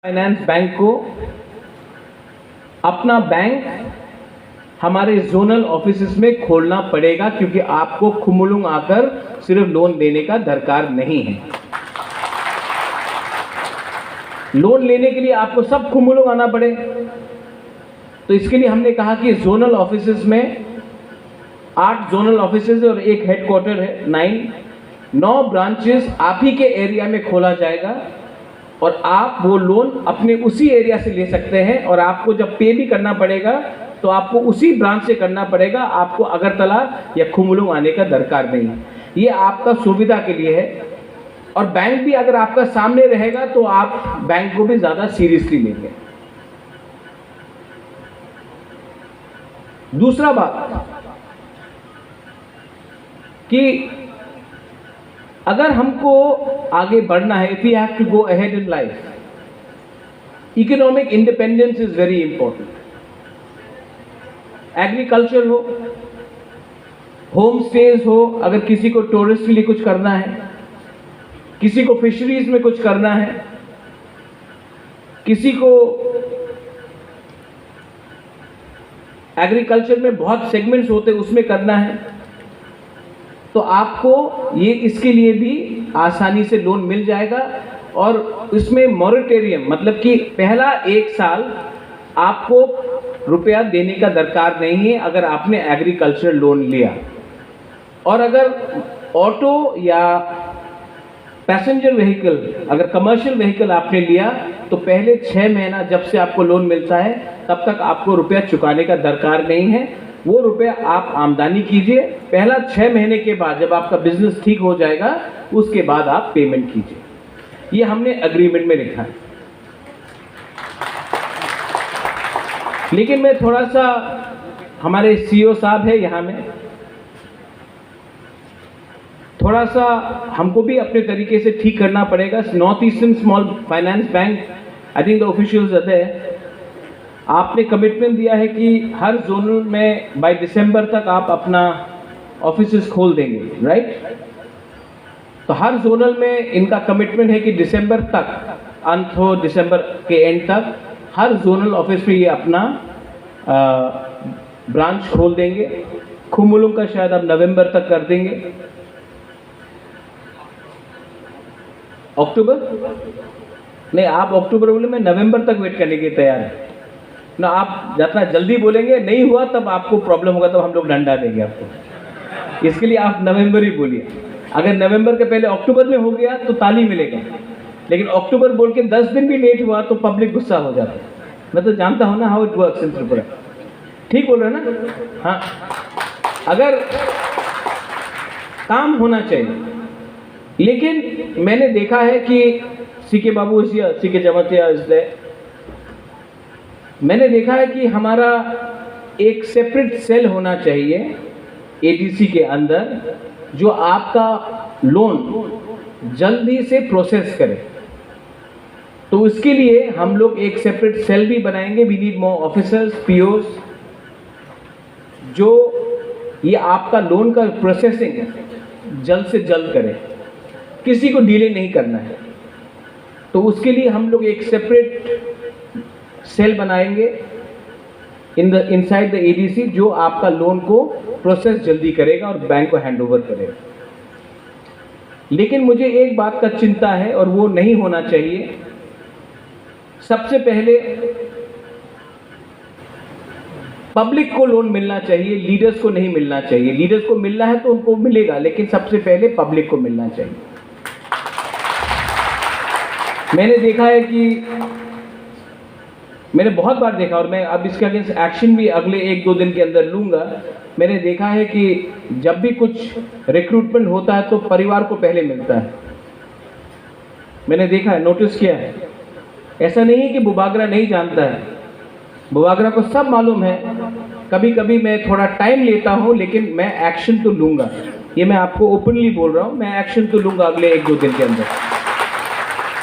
Finance bank को अपना bank हमारे जोनल ऑफिसेस में खोलना पड़ेगा, क्योंकि आपको खुमुलुंग आकर सिर्फ लोन देने का दरकार नहीं है। लोन लेने के लिए आपको सब खुमुलुंग आना पड़े, तो इसके लिए हमने कहा कि जोनल ऑफिसेस में 8 जोनल ऑफिसेस और एक हेडक्वार्टर है, 9 ब्रांचेस आप ही के एरिया में खोला जाएगा और आप वो लोन अपने उसी एरिया से ले सकते हैं। और आपको जब पे भी करना पड़ेगा तो आपको उसी ब्रांच से करना पड़ेगा, आपको अगरतला या खुमुलुंग आने का दरकार नहीं है। ये आपका सुविधा के लिए है। और बैंक भी अगर आपका सामने रहेगा तो आप बैंक को भी ज़्यादा सीरियसली लेंगे। दूसरा बात कि अगर हमको आगे बढ़ना है, if we have to go ahead in life, economic independence is very important. Agriculture हो, होम स्टेज हो, अगर किसी को टूरिस्ट के लिए कुछ करना है, किसी को फिशरीज में कुछ करना है, किसी को एग्रीकल्चर में बहुत सेगमेंट्स होते हैं उसमें करना है, तो आपको ये इसके लिए भी आसानी से लोन मिल जाएगा। और इसमें मॉरेटोरियम मतलब कि पहला 1 साल आपको रुपया देने का दरकार नहीं है अगर आपने एग्रीकल्चर लोन लिया। और अगर ऑटो या पैसेंजर व्हीकल, अगर कमर्शियल व्हीकल आपने लिया तो पहले 6 महीना जब से आपको लोन मिलता है तब तक आपको रुपया चुकाने का दरकार नहीं है। वो रुपया आप आमदनी कीजिए, पहला 6 महीने के बाद जब आपका बिजनेस ठीक हो जाएगा उसके बाद आप पेमेंट कीजिए। ये हमने एग्रीमेंट में लिखा है। लेकिन मैं थोड़ा सा, हमारे सीईओ साहब है यहाँ में, थोड़ा सा हमको भी अपने तरीके से ठीक करना पड़ेगा। North Eastern Small Finance bank, I think the officials रहते हैं, आपने कमिटमेंट दिया है कि हर जोनल में बाय दिसंबर तक आप अपना ऑफिसेस खोल देंगे, राइट? तो हर जोनल में इनका कमिटमेंट है कि दिसंबर तक, अंत हो दिसंबर के एंड तक, हर जोनल ऑफिस में ये अपना ब्रांच खोल देंगे। खुमुलुंग का शायद अब नवंबर तक कर देंगे, अक्टूबर नहीं, आप अक्टूबर बोले, मैं नवंबर तक वेट करने के तैयार है ना। आप जितना जल्दी बोलेंगे नहीं हुआ तब आपको प्रॉब्लम होगा, तब हम लोग डंडा देंगे आपको। इसके लिए आप नवंबर ही बोलिए। अगर नवंबर के पहले अक्टूबर में हो गया तो ताली मिलेगा, लेकिन अक्टूबर बोल के 10 दिन भी लेट हुआ तो पब्लिक गुस्सा हो जाता है। मैं तो जानता हूँ ना how it works in Tripura. ठीक बोल रहे हैं ना? हाँ, अगर काम होना चाहिए। लेकिन मैंने देखा है कि सीके बाबू सीके जमतिया, इसलिए मैंने देखा है कि हमारा एक सेपरेट सेल होना चाहिए एडीसी के अंदर, जो आपका लोन जल्दी से प्रोसेस करे। तो उसके लिए हम लोग एक सेपरेट सेल भी बनाएंगे। We need more officers, POs, जो ये आपका लोन का प्रोसेसिंग जल्द से जल्द करे, किसी को डिले नहीं करना है। तो उसके लिए हम लोग एक सेपरेट सेल बनाएंगे इनसाइड द एडीसी, जो आपका लोन को प्रोसेस जल्दी करेगा और बैंक को हैंडओवर करेगा। लेकिन मुझे एक बात का चिंता है और वो नहीं होना चाहिए। सबसे पहले पब्लिक को लोन मिलना चाहिए, लीडर्स को नहीं मिलना चाहिए। लीडर्स को मिलना है तो उनको मिलेगा, लेकिन सबसे पहले पब्लिक को मिलना चाहिए। मैंने देखा है कि, मैंने बहुत बार देखा, और मैं अब इसके अगेंस्ट एक्शन भी अगले 1-2 दिन के अंदर लूँगा। मैंने देखा है कि जब भी कुछ रिक्रूटमेंट होता है तो परिवार को पहले मिलता है। मैंने देखा है, नोटिस किया है। ऐसा नहीं है कि बुबागरा नहीं जानता है, बुबागरा को सब मालूम है। कभी कभी मैं थोड़ा टाइम लेता हूँ, लेकिन मैं एक्शन तो लूँगा। ये मैं आपको ओपनली बोल रहा हूँ, मैं एक्शन तो लूँगा अगले 1-2 दिन के अंदर।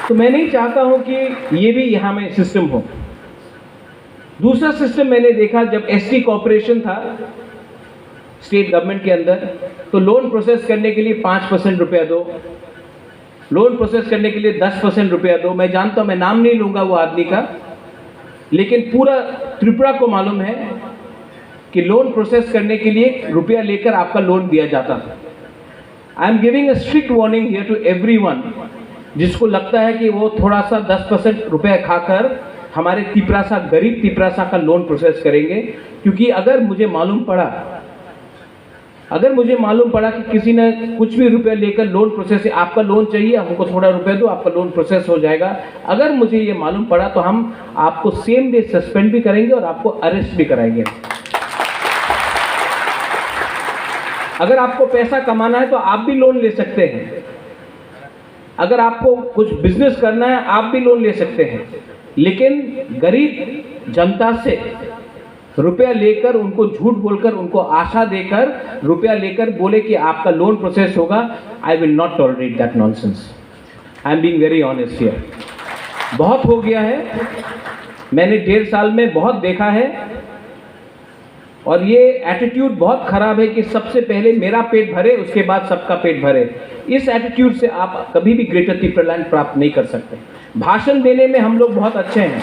तो मैं नहीं चाहता हूँ कि ये भी यहाँ में सिस्टम हो। दूसरा सिस्टम मैंने देखा, जब एसटी कॉर्पोरेशन था स्टेट गवर्नमेंट के अंदर, तो लोन प्रोसेस करने के लिए 5% रुपया दो, लोन प्रोसेस करने के लिए 10% रुपया दो। मैं जानता हूँ, मैं नाम नहीं लूँगा वो आदमी का, लेकिन पूरा त्रिपुरा को मालूम है कि लोन प्रोसेस करने के लिए रुपया लेकर आपका लोन दिया जाता था। I am giving a strict warning here to everyone जिसको लगता है कि वो थोड़ा सा 10% रुपया खाकर हमारे तिपरासा, गरीब तिपरासा का लोन प्रोसेस करेंगे। क्योंकि अगर मुझे मालूम पड़ा कि किसी ने कुछ भी रुपया लेकर लोन प्रोसेस, आपका लोन चाहिए, हमको थोड़ा रुपया दो, आपका लोन प्रोसेस हो जाएगा, अगर मुझे ये मालूम पड़ा तो हम आपको सेम डे सस्पेंड भी करेंगे और आपको अरेस्ट भी कराएंगे। अगर आपको पैसा कमाना है तो आप भी लोन ले सकते हैं। अगर आपको कुछ बिजनेस करना है आप भी लोन ले सकते हैं, लेकिन गरीब जनता से रुपया लेकर, उनको झूठ बोलकर, उनको आशा देकर रुपया लेकर बोले कि आपका लोन प्रोसेस होगा, I will not tolerate that nonsense. I am being very honest here. बहुत हो गया है, मैंने 1.5 साल में बहुत देखा है, और ये एटीट्यूड बहुत खराब है कि सबसे पहले मेरा पेट भरे उसके बाद सबका पेट भरे। इस एटीट्यूड से आप कभी भी ग्रेटर त्रिपुरालैंड प्राप्त नहीं कर सकते। भाषण देने में हम लोग बहुत अच्छे हैं,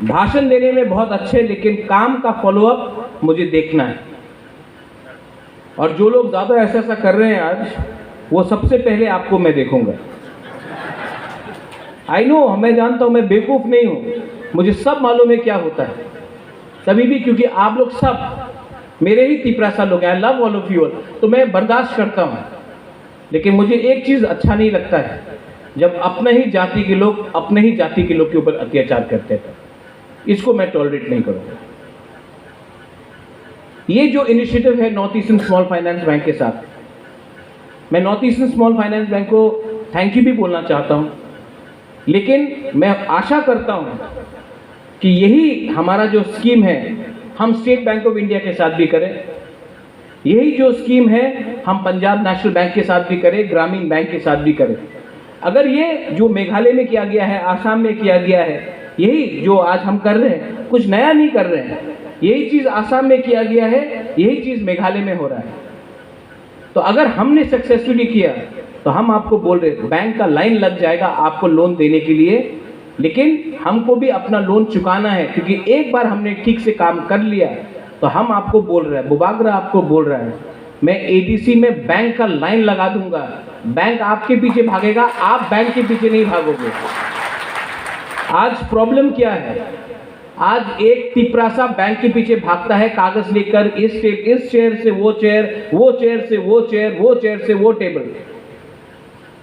भाषण देने में बहुत अच्छे, लेकिन काम का फॉलोअप मुझे देखना है। और जो लोग ज़्यादा ऐसा कर रहे हैं आज, वो सबसे पहले आपको मैं देखूंगा। आई नो, मैं जानता हूँ, मैं बेवकूफ़ नहीं हूँ, मुझे सब मालूम है क्या होता है। तभी भी क्योंकि आप लोग सब मेरे ही तिपरासा लोग हैं, I love all of you, तो मैं बर्दाश्त करता हूँ। लेकिन मुझे एक चीज़ अच्छा नहीं लगता है, जब अपने ही जाति के लोग अपने ही जाति के लोग के ऊपर अत्याचार करते थे। इसको मैं टॉलरेट नहीं करूँगा। ये जो इनिशिएटिव है north Eastern Small Finance bank के साथ, मैं north Eastern Small Finance bank को थैंक यू भी बोलना चाहता हूँ, लेकिन मैं आशा करता हूँ कि यही हमारा जो स्कीम है हम स्टेट बैंक ऑफ इंडिया के साथ भी करें, यही जो स्कीम है हम पंजाब नेशनल बैंक के साथ भी करें, ग्रामीण बैंक के साथ भी करें। अगर ये जो मेघालय में किया गया है, आसाम में किया गया है, यही जो आज हम कर रहे हैं, कुछ नया नहीं कर रहे हैं, यही चीज़ आसाम में किया गया है, यही चीज़ मेघालय में हो रहा है। तो अगर हमने सक्सेसफुली किया तो हम आपको बोल रहे, बैंक का लाइन लग जाएगा आपको लोन देने के लिए, लेकिन हमको भी अपना लोन चुकाना है। क्योंकि एक बार हमने ठीक से काम कर लिया तो हम आपको बोल रहे हैं, बुबागरा आपको बोल रहा है, मैं एडीसी में बैंक का लाइन लगा दूंगा, बैंक आपके पीछे भागेगा, आप बैंक के पीछे नहीं भागोगे। आज प्रॉब्लम क्या है, आज एक तिपरासा बैंक के पीछे भागता है कागज लेकर, इस चेयर से वो चेयर, वो चेयर से वो चेयर, वो चेयर से वो टेबल।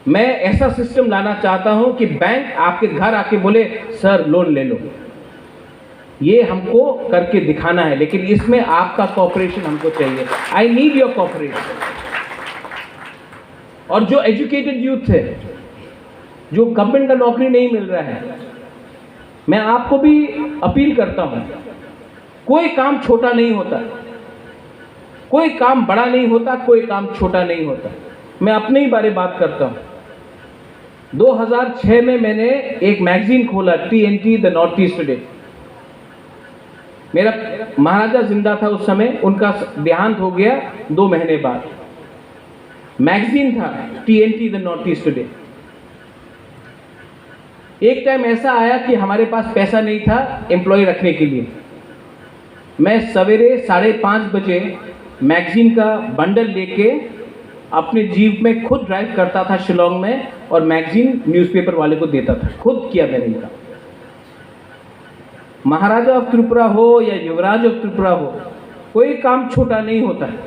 मैं ऐसा सिस्टम लाना चाहता हूं कि बैंक आपके घर आके बोले सर लोन ले लो। ये हमको करके दिखाना है, लेकिन इसमें आपका कोऑपरेशन हमको चाहिए। I need your cooperation. और जो एजुकेटेड यूथ है, जो गवर्नमेंट का नौकरी नहीं मिल रहा है, मैं आपको भी अपील करता हूं, कोई काम छोटा नहीं होता, कोई काम बड़ा नहीं होता, कोई काम छोटा नहीं होता। मैं अपने ही बारे बात करता हूं। 2006 में मैंने एक मैगजीन खोला, TNT the north east today. मेरा महाराजा जिंदा था उस समय, उनका देहांत हो गया 2 महीने बाद। मैगजीन था TNT the north east today. एक टाइम ऐसा आया कि हमारे पास पैसा नहीं था एम्प्लॉय रखने के लिए। मैं सवेरे 5:30 बजे मैगजीन का बंडल लेके अपने जीप में खुद ड्राइव करता था शिलोंग में, और मैगजीन न्यूज़पेपर वाले को देता था। खुद किया मैंने इनका। महाराजा ऑफ त्रिपुरा हो या युवराज ऑफ त्रिपुरा हो, कोई काम छोटा नहीं होता है।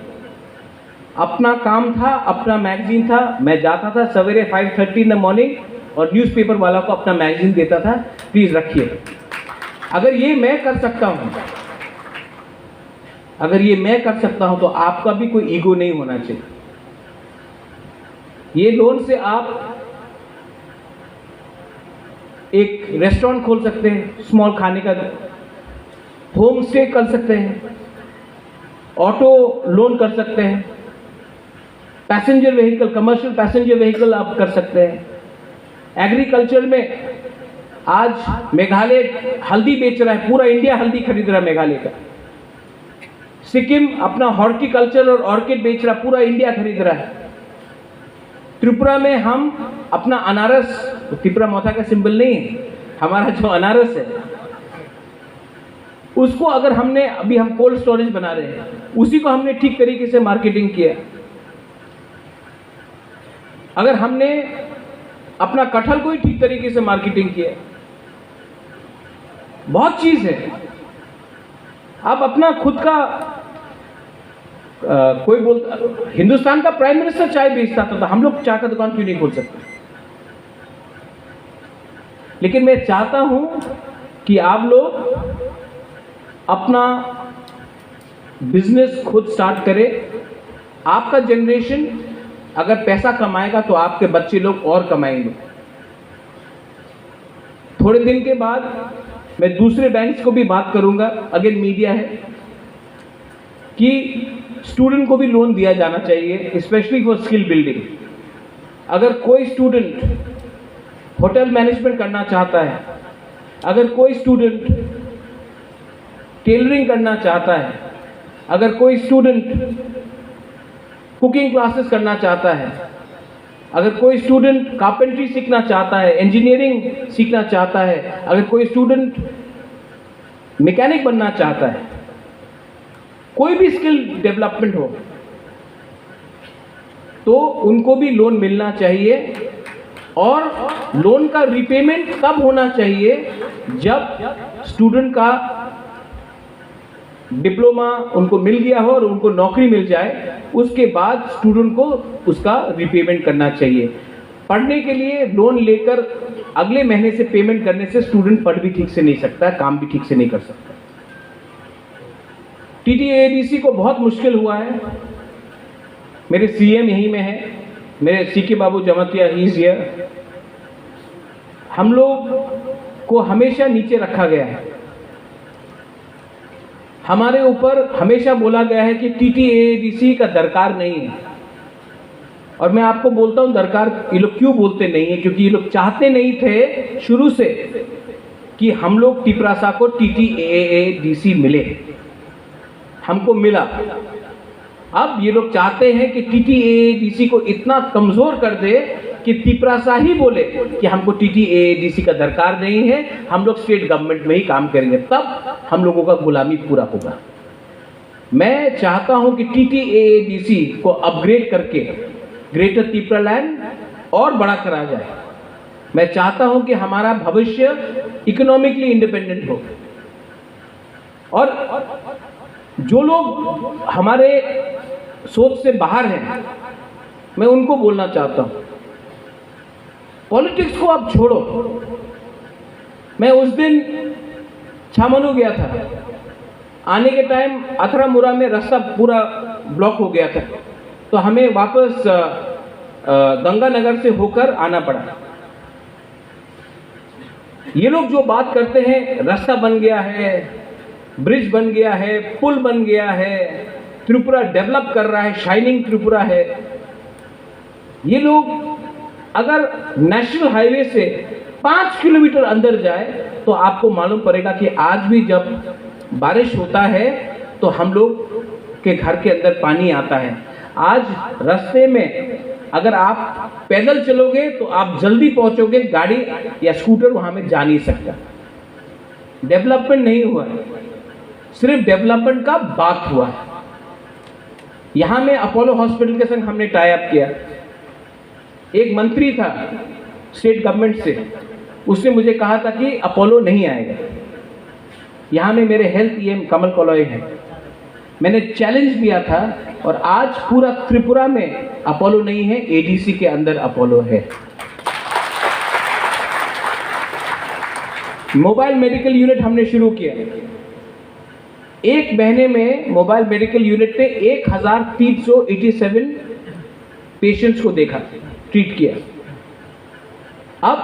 अपना काम था, अपना मैगजीन था, मैं जाता था सवेरे 5:30 इन द मॉर्निंग और न्यूज़पेपर वाला को अपना मैगजीन देता था, प्लीज़ रखिए। अगर ये मैं कर सकता हूँ, अगर ये मैं कर सकता हूँ, तो आपका भी कोई ईगो नहीं होना चाहिए। ये लोन से आप एक रेस्टोरेंट खोल सकते हैं, स्मॉल खाने का, होम स्टे कर सकते हैं, ऑटो लोन कर सकते हैं, passenger vehicle, commercial passenger vehicle आप कर सकते हैं। एग्रीकल्चर में आज मेघालय हल्दी बेच रहा है, पूरा इंडिया हल्दी खरीद रहा है मेघालय का। सिक्किम अपना हॉर्टिकल्चर और ऑर्किड बेच रहा है, पूरा इंडिया खरीद रहा है। त्रिपुरा में हम अपना अनारस, त्रिपुरा मौथा का सिंबल नहीं है, हमारा जो अनारस है उसको अगर हमने, अभी हम कोल्ड स्टोरेज बना रहे हैं, उसी को हमने ठीक तरीके से मार्केटिंग किया। अगर हमने अपना कटहल को ही ठीक तरीके से मार्केटिंग किया, बहुत चीज है। आप अपना खुद का कोई बोलता, हिंदुस्तान का प्राइम मिनिस्टर चाय बेचता था, तो हम लोग चाय का दुकान क्यों नहीं खोल सकते? लेकिन मैं चाहता हूं कि आप लोग अपना बिजनेस खुद स्टार्ट करें। आपका जनरेशन अगर पैसा कमाएगा तो आपके बच्चे लोग और कमाएंगे। थोड़े दिन के बाद मैं दूसरे बैंक्स को भी बात करूंगा, अगेन मीडिया है, कि स्टूडेंट को भी लोन दिया जाना चाहिए, स्पेशली फॉर स्किल बिल्डिंग। अगर कोई स्टूडेंट होटल मैनेजमेंट करना चाहता है, अगर कोई स्टूडेंट टेलरिंग करना चाहता है, अगर कोई स्टूडेंट कुकिंग क्लासेस करना चाहता है, अगर कोई स्टूडेंट कारपेंट्री सीखना चाहता है, इंजीनियरिंग सीखना चाहता है, अगर कोई स्टूडेंट मैकेनिक बनना चाहता है, कोई भी स्किल डेवलपमेंट हो, तो उनको भी लोन मिलना चाहिए। और लोन का रिपेमेंट तब होना चाहिए जब स्टूडेंट का डिप्लोमा उनको मिल गया हो और उनको नौकरी मिल जाए, उसके बाद स्टूडेंट को उसका रिपेमेंट करना चाहिए। पढ़ने के लिए लोन लेकर अगले महीने से पेमेंट करने से स्टूडेंट पढ़ भी ठीक से नहीं सकता, काम भी ठीक से नहीं कर सकता। TTADC को बहुत मुश्किल हुआ है। मेरे CM यहीं में है, मेरे CK Babu जमतिया, he is here. हम लोग को हमेशा नीचे रखा गया है, हमारे ऊपर हमेशा बोला गया है कि TTADC का दरकार नहीं है। और मैं आपको बोलता हूं दरकार ये लोग क्यों बोलते नहीं है, क्योंकि ये लोग चाहते नहीं थे शुरू से कि हम लोग टिपरासा को TTADC मिले, हमको मिला। अब ये लोग चाहते हैं कि TTADC को इतना कमजोर कर दे कि टिपरासा ही बोले कि हमको TTADC का दरकार नहीं है, हम लोग स्टेट गवर्नमेंट में ही काम करेंगे, तब हम लोगों का गुलामी पूरा होगा। मैं चाहता हूं कि TTADC को अपग्रेड करके ग्रेटर त्रिपुरा लैंड और बड़ा करा जाए। मैं चाहता हूं कि हमारा भविष्य इकोनॉमिकली इंडिपेंडेंट हो। और जो लोग हमारे सोच से बाहर हैं, मैं उनको बोलना चाहता हूं, पॉलिटिक्स को आप छोड़ो। मैं उस दिन छामनू गया था, आने के टाइम अथरामुरा में रास्ता पूरा ब्लॉक हो गया था, तो हमें वापस गंगानगर से होकर आना पड़ा। ये लोग जो बात करते हैं, रास्ता बन गया है, ब्रिज बन गया है, पुल बन गया है, त्रिपुरा डेवलप कर रहा है, शाइनिंग त्रिपुरा है, ये लोग अगर नेशनल हाईवे से 5 किलोमीटर अंदर जाए तो आपको मालूम पड़ेगा कि आज भी जब बारिश होता है तो हम लोग के घर के अंदर पानी आता है। आज रास्ते में अगर आप पैदल चलोगे तो आप जल्दी पहुंचोगे, गाड़ी या स्कूटर वहां में जा नहीं सकता। डेवलपमेंट नहीं हुआ है, सिर्फ डेवलपमेंट का बात हुआ है। यहां में अपोलो हॉस्पिटल के संग हमने टाई अप किया। एक मंत्री था स्टेट गवर्नमेंट से, उसने मुझे कहा था कि अपोलो नहीं आएगा। यहां में मेरे हेल्थ EM कमल कॉलोई है, मैंने चैलेंज दिया था और आज पूरा त्रिपुरा में अपोलो नहीं है, ADC के अंदर अपोलो है। मोबाइल मेडिकल यूनिट हमने शुरू किया। एक महीने में मोबाइल मेडिकल यूनिट ने 1387 पेशेंट्स को देखा, ट्रीट किया। अब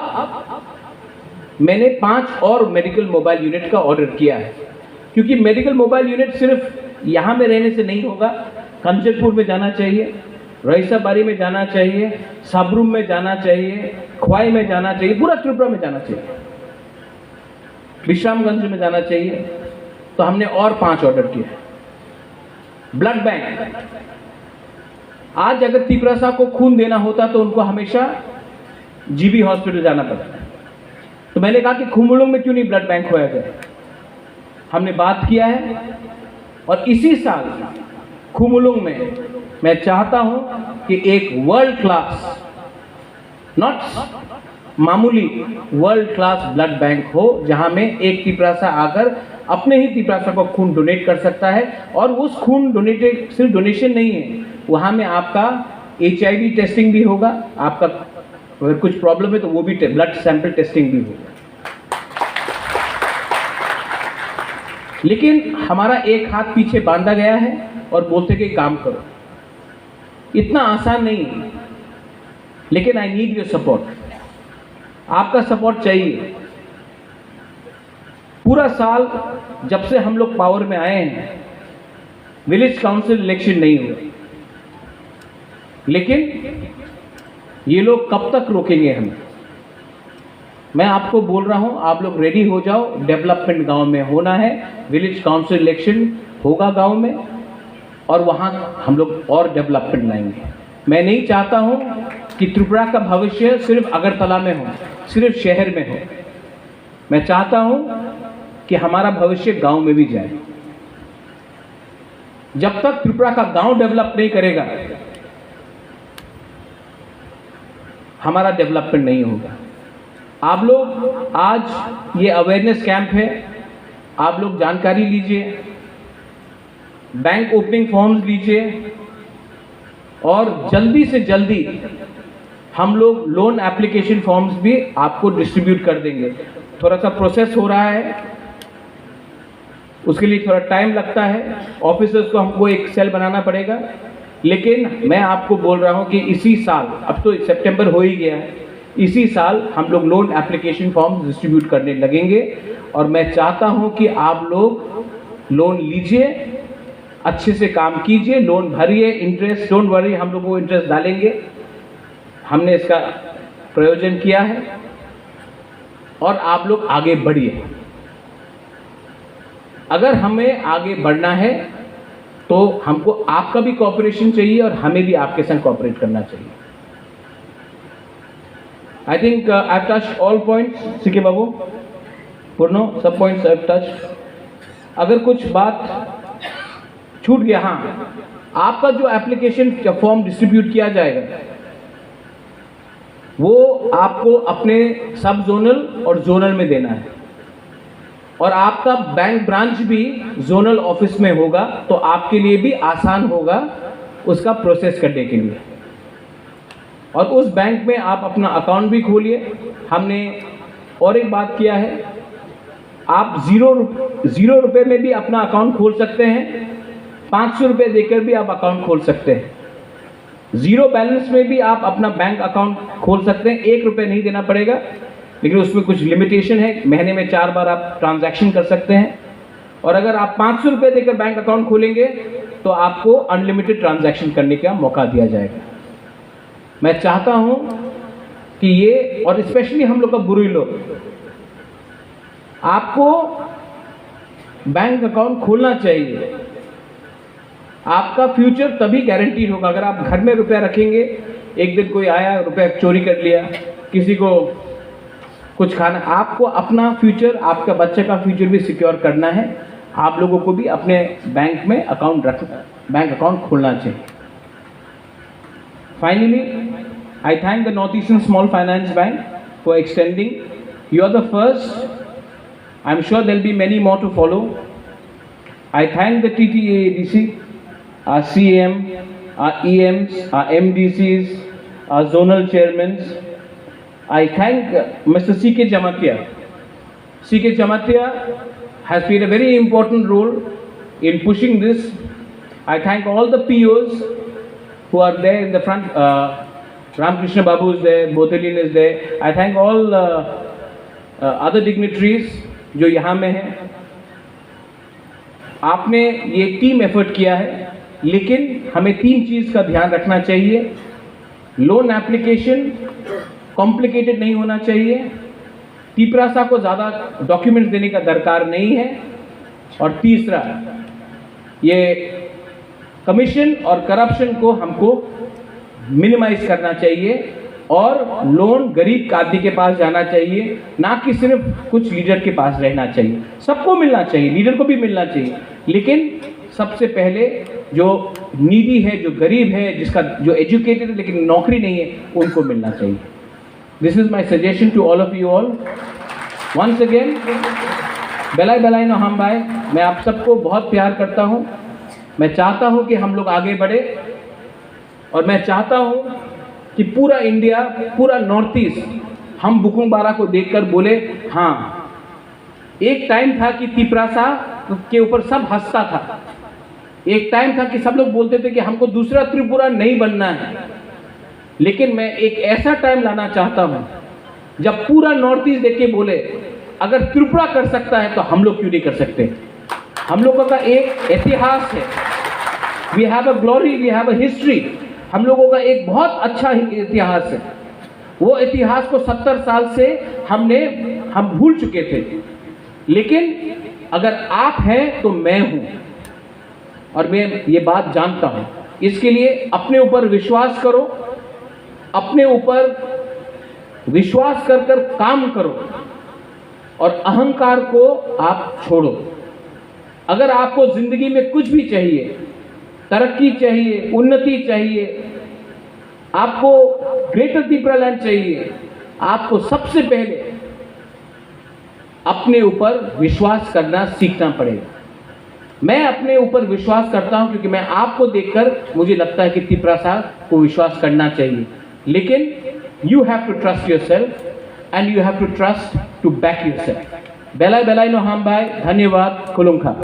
मैंने 5 और मेडिकल मोबाइल यूनिट का ऑर्डर किया है, क्योंकि मेडिकल मोबाइल यूनिट सिर्फ यहाँ में रहने से नहीं होगा, कंचनपुर में जाना चाहिए, रईसाबाड़ी में जाना चाहिए, साबरूम में जाना चाहिए, ख्वाई में जाना चाहिए, पूरा त्रिपुरा में जाना चाहिए, विश्रामगंज में जाना चाहिए। तो हमने और 5 ऑर्डर किए। ब्लड बैंक, आज अगर तिपरासा को खून देना होता तो उनको हमेशा जीबी हॉस्पिटल जाना पड़ता है। तो मैंने कहा कि खुमुलुंग में क्यों नहीं ब्लड बैंक खोया जाए। हमने बात किया है और इसी साल खुमुलुंग में मैं चाहता हूं कि एक वर्ल्ड क्लास, नॉट मामूली, वर्ल्ड क्लास ब्लड बैंक हो, जहां में एक तिपरासा आकर अपने ही तिपरासा को खून डोनेट कर सकता है। और उस खून डोनेटेड सिर्फ डोनेशन नहीं है, वहां में आपका HIV टेस्टिंग भी होगा, आपका अगर कुछ प्रॉब्लम है तो वो भी ब्लड सैंपल टेस्टिंग भी होगा। लेकिन हमारा एक हाथ पीछे बांधा गया है और बोलते कि काम करो। इतना आसान नहीं है, लेकिन आई नीड योर सपोर्ट। आपका सपोर्ट चाहिए। पूरा साल जब से हम लोग पावर में आए हैं, विलेज काउंसिल इलेक्शन नहीं हुए, लेकिन ये लोग कब तक रोकेंगे हमें? मैं आपको बोल रहा हूं, आप लोग रेडी हो जाओ। डेवलपमेंट गांव में होना है, विलेज काउंसिल इलेक्शन होगा गांव में, और वहां हम लोग और डेवलपमेंट लाएंगे। मैं नहीं चाहता हूं कि त्रिपुरा का भविष्य सिर्फ अगरतला में हो, सिर्फ शहर में हो। मैं चाहता हूं कि हमारा भविष्य गांव में भी जाए। जब तक त्रिपुरा का गांव डेवलप नहीं करेगा, हमारा डेवलपमेंट नहीं होगा। आप लोग आज ये अवेयरनेस कैंप है, आप लोग जानकारी लीजिए, बैंक ओपनिंग फॉर्म्स लीजिए, और जल्दी से जल्दी हम लोग लोन एप्लीकेशन फॉर्म्स भी आपको डिस्ट्रीब्यूट कर देंगे। थोड़ा सा प्रोसेस हो रहा है, उसके लिए थोड़ा टाइम लगता है, ऑफिसर्स को हमको एक सेल बनाना पड़ेगा। लेकिन मैं आपको बोल रहा हूं कि इसी साल, अब तो सितंबर हो ही गया है, इसी साल हम लोग लोन एप्लीकेशन फॉर्म डिस्ट्रीब्यूट करने लगेंगे। और मैं चाहता हूं कि आप लोग लोन लीजिए, अच्छे से काम कीजिए, लोन भरिए, इंटरेस्ट डोंट वरी, हम लोग वो इंटरेस्ट डालेंगे। हमने इसका प्रयोजन किया है, और आप लोग आगे बढ़िए। अगर हमें आगे बढ़ना है तो हमको आपका भी कोऑपरेशन चाहिए और हमें भी आपके संग कोऑपरेट करना चाहिए। I think I have touched all points. CK Babu, Purno, सब पॉइंट्स आई हैव टच्ड। अगर कुछ बात छूट गया, हाँ, आपका जो एप्लीकेशन फॉर्म डिस्ट्रीब्यूट किया जाएगा वो आपको अपने सब जोनल और जोनल में देना है, और आपका बैंक ब्रांच भी जोनल ऑफिस में होगा, तो आपके लिए भी आसान होगा उसका प्रोसेस करने के लिए। और उस बैंक में आप अपना अकाउंट भी खोलिए। हमने और एक बात किया है, आप जीरो रुपए में भी अपना अकाउंट खोल सकते हैं, 500 रुपये देकर भी आप अकाउंट खोल सकते हैं, जीरो बैलेंस में भी आप अपना बैंक अकाउंट खोल सकते हैं। 1 रुपये नहीं देना पड़ेगा, लेकिन उसमें कुछ लिमिटेशन है, महीने में 4 बार आप ट्रांजैक्शन कर सकते हैं। और अगर आप 500 रुपये देकर बैंक अकाउंट खोलेंगे तो आपको अनलिमिटेड ट्रांजैक्शन करने का मौका दिया जाएगा। मैं चाहता हूं कि ये, और स्पेशली हम लोग का बुरी लोग, आपको बैंक अकाउंट खोलना चाहिए। आपका फ्यूचर तभी गारंटीड होगा। अगर आप घर में रुपया रखेंगे, एक दिन कोई आया, रुपया चोरी कर लिया, किसी को कुछ खाना, आपको अपना फ्यूचर, आपका बच्चे का फ्यूचर भी सिक्योर करना है। आप लोगों को भी अपने बैंक में अकाउंट रखना, बैंक अकाउंट खोलना चाहिए। Finally, I thank the North Eastern Small Finance Bank for extending. You are the first, I am sure there will be many more to follow. I thank the TTADC, our CM, our EMs, our MDCs, our zonal chairmen. I thank Mr. C.K. Jamatia. C.K. Jamatia has played a very important role in pushing this. I thank all the POs who are there in the front. Ramakrishna Babu is there, Bothelin is there. I thank all other dignitaries जो यहाँ में हैं। आपने ये team effort किया है, लेकिन हमें 3 चीज़ का ध्यान रखना चाहिए। लोन एप्लीकेशन कॉम्प्लिकेटेड नहीं होना चाहिए, तिपरासा को ज़्यादा डॉक्यूमेंट्स देने का दरकार नहीं है, और तीसरा, ये कमीशन और करप्शन को हमको मिनिमाइज करना चाहिए और लोन गरीब आदमी के पास जाना चाहिए, ना कि सिर्फ कुछ लीडर के पास रहना चाहिए। सबको मिलना चाहिए, लीडर को भी मिलना चाहिए, लेकिन सबसे पहले जो नीडी है, जो गरीब है, जिसका जो एजुकेटेड है लेकिन नौकरी नहीं है, उनको मिलना चाहिए। This is my suggestion to all of you all. Once again बेलाई बेलाई नो हम भाई, मैं आप सबको बहुत प्यार करता हूँ। मैं चाहता हूँ कि हम लोग आगे बढ़े और मैं चाहता हूँ कि पूरा इंडिया, पूरा नॉर्थ ईस्ट हम बुकुंग बारा को देखकर बोले हाँ, एक टाइम था कि तिपरासा के ऊपर सब हंसता था। एक टाइम था कि सब लोग बोलते थे कि हमको दूसरा त्रिपुरा नहीं बनना है, लेकिन मैं एक ऐसा टाइम लाना चाहता हूँ जब पूरा नॉर्थ ईस्ट देख के बोले अगर त्रिपुरा कर सकता है तो हम लोग क्यों नहीं कर सकते। हम लोगों का एक इतिहास है, we have a glory, we have a history. हम लोगों का एक बहुत अच्छा इतिहास है। वो इतिहास को 70 साल से हम भूल चुके थे, लेकिन अगर आप हैं तो मैं हूं और मैं ये बात जानता हूं। इसके लिए अपने ऊपर विश्वास करो, अपने ऊपर विश्वास कर कर काम करो और अहंकार को आप छोड़ो। अगर आपको जिंदगी में कुछ भी चाहिए, तरक्की चाहिए, उन्नति चाहिए, आपको ग्रेटर त्रिपुरा लैंड चाहिए, आपको सबसे पहले अपने ऊपर विश्वास करना सीखना पड़ेगा। मैं अपने ऊपर विश्वास करता हूं क्योंकि मैं आपको देखकर मुझे लगता है कि त्रिपुरा साहब को विश्वास करना चाहिए, लेकिन you have to trust yourself and you have to trust to back yourself. बेलाई बेलाई नो हम भाई, धन्यवाद। खुलुमखा।